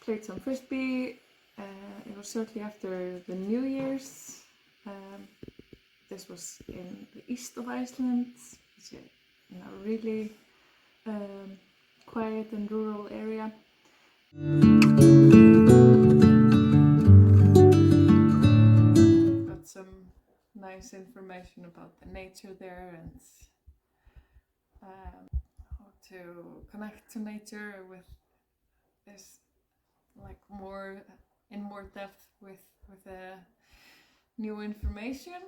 played some Frisbee. It was shortly after the New Year's. This was in the east of Iceland. It's a really quiet and rural area. Got some nice information about the nature there and how to connect to nature with this, like more depth with new information.